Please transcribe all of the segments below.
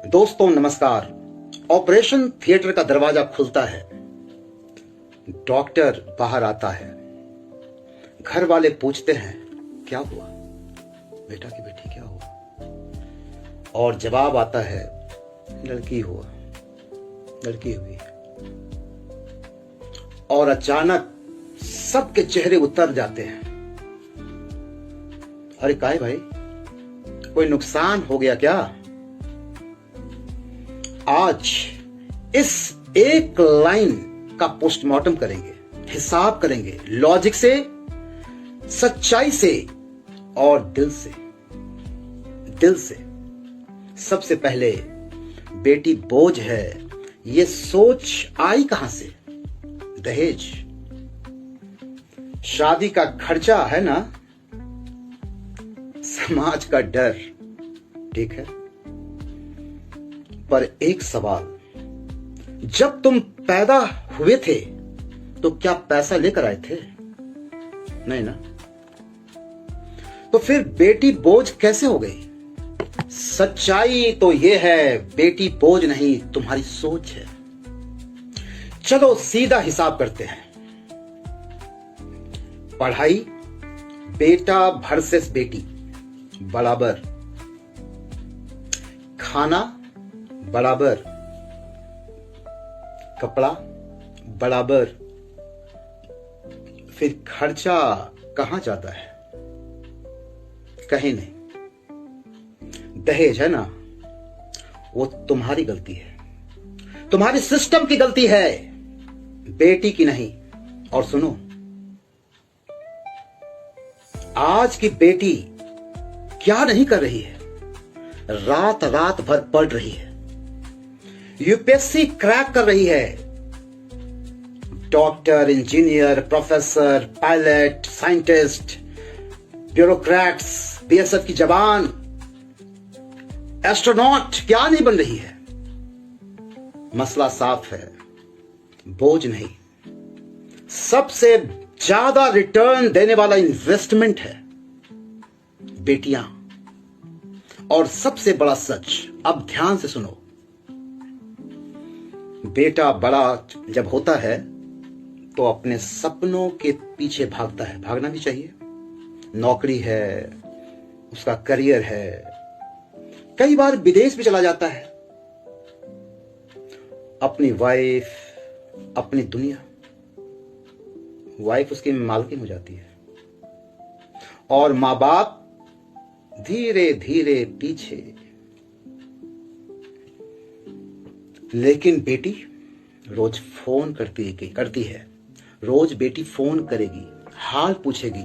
दोस्तों नमस्कार। Operation theatre का दरवाजा खुलता है, डॉक्टर बाहर आता है। घर वाले पूछते हैं क्या हुआ बेटा की बेटी, क्या हुआ? और जवाब आता है लड़की हुई। और अचानक सबके चेहरे उतर जाते हैं। अरे काहे भाई, कोई नुकसान हो गया क्या? आज इस एक लाइन का पोस्टमार्टम करेंगे, हिसाब करेंगे लॉजिक से, सच्चाई से और दिल से। सबसे पहले बेटी बोझ है, ये सोच आई कहां से? दहेज, शादी का खर्चा है ना, समाज का डर, ठीक है। पर एक सवाल, जब तुम पैदा हुए थे तो क्या पैसा लेकर आए थे? नहीं ना। तो फिर बेटी बोझ कैसे हो गई? सच्चाई तो यह है, बेटी बोझ नहीं, तुम्हारी सोच है। चलो सीधा हिसाब करते हैं। पढ़ाई बेटा वर्सेस बेटी बराबर, खाना बराबर, कपड़ा बराबर। फिर खर्चा कहां जाता है? कहीं नहीं। दहेज है ना, वो तुम्हारी गलती है, तुम्हारी सिस्टम की गलती है, बेटी की नहीं। और सुनो, आज की बेटी क्या नहीं कर रही है? रात रात भर पढ़ रही है, यूपीएससी क्रैक कर रही है। Doctor, engineer, professor, pilot, scientist, bureaucrats, BSF की जवान, एस्ट्रोनॉट, क्या नहीं बन रही है? मसला साफ है, बोझ नहीं। सबसे ज्यादा रिटर्न देने वाला इन्वेस्टमेंट है बेटियां। और सबसे बड़ा सच, अब ध्यान से सुनो, बेटा बड़ा जब होता है तो अपने सपनों के पीछे भागता है, भागना भी चाहिए। नौकरी है, उसका करियर है, कई बार विदेश भी चला जाता है। अपनी वाइफ, अपनी दुनिया, वाइफ उसकी मालकिन हो जाती है और मां बाप धीरे धीरे पीछे। लेकिन बेटी रोज फोन करती है, रोज बेटी फोन करेगी, हाल पूछेगी,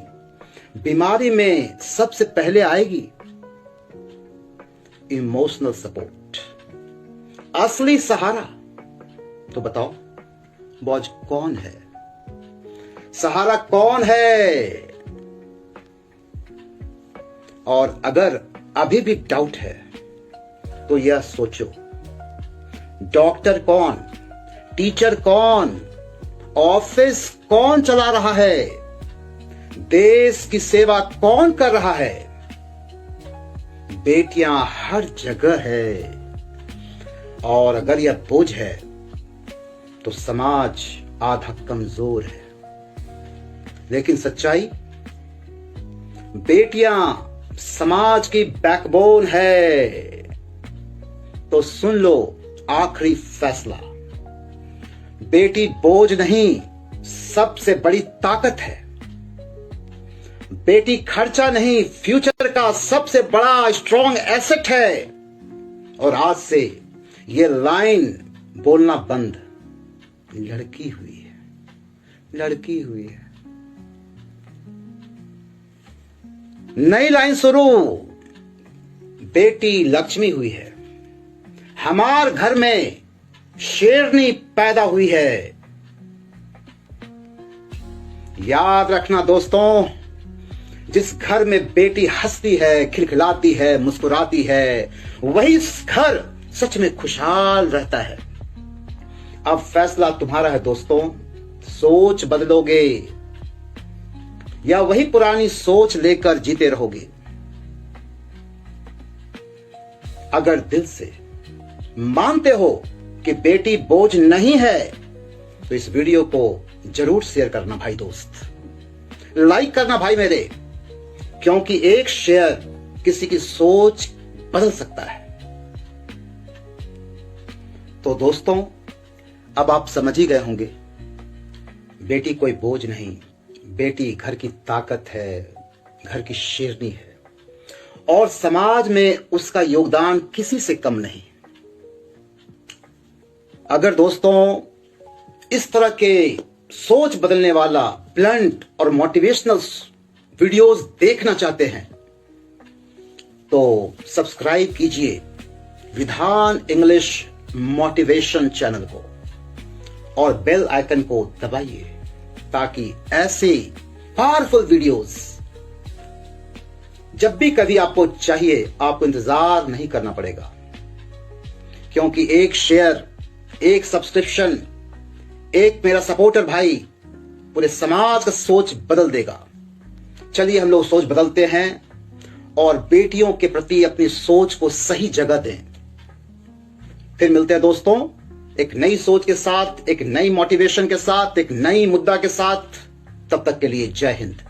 बीमारी में सबसे पहले आएगी। इमोशनल सपोर्ट, असली सहारा। तो बताओ बोझ कौन है? सहारा कौन है? और अगर अभी भी डाउट है तो यह सोचो, डॉक्टर कौन, टीचर कौन, ऑफिस कौन चला रहा है, देश की सेवा कौन कर रहा है? बेटियां हर जगह है। और अगर यह बोझ है तो समाज आधा कमजोर है। लेकिन सच्चाई, बेटियां समाज की बैकबोन है। तो सुन लो आखिरी फैसला, बेटी बोझ नहीं, सबसे बड़ी ताकत है। बेटी खर्चा नहीं, फ्यूचर का सबसे बड़ा स्ट्रॉन्ग एसेट है। और आज से यह लाइन बोलना बंद, लड़की हुई है। नई लाइन शुरू, बेटी लक्ष्मी हुई है। हमार घर में शेरनी पैदा हुई है। याद रखना दोस्तों, जिस घर में बेटी हंसती है, खिलखिलाती है, मुस्कुराती है, वही घर सच में खुशहाल रहता है। अब फैसला तुम्हारा है दोस्तों, सोच बदलोगे या वही पुरानी सोच लेकर जीते रहोगे? अगर दिल से मानते हो कि बेटी बोझ नहीं है तो इस वीडियो को जरूर शेयर करना भाई दोस्त, लाइक करना भाई मेरे, क्योंकि एक शेयर किसी की सोच बदल सकता है। तो दोस्तों, अब आप समझ ही गए होंगे, बेटी कोई बोझ नहीं, बेटी घर की ताकत है, घर की शेरनी है और समाज में उसका योगदान किसी से कम नहीं। अगर दोस्तों इस तरह के सोच बदलने वाला ब्लंट और मोटिवेशनल वीडियोस देखना चाहते हैं तो सब्सक्राइब कीजिए विधान इंग्लिश मोटिवेशन चैनल को और बेल आइकन को दबाइए ताकि ऐसे पावरफुल वीडियोस जब भी कभी आपको चाहिए आपको इंतजार नहीं करना पड़ेगा, क्योंकि एक शेयर, एक सब्सक्रिप्शन, एक मेरा सपोर्टर भाई पूरे समाज का सोच बदल देगा। चलिए हम लोग सोच बदलते हैं और बेटियों के प्रति अपनी सोच को सही जगह दें। फिर मिलते हैं दोस्तों एक नई सोच के साथ, एक नई मोटिवेशन के साथ, एक नई मुद्दा के साथ। तब तक के लिए जय हिंद।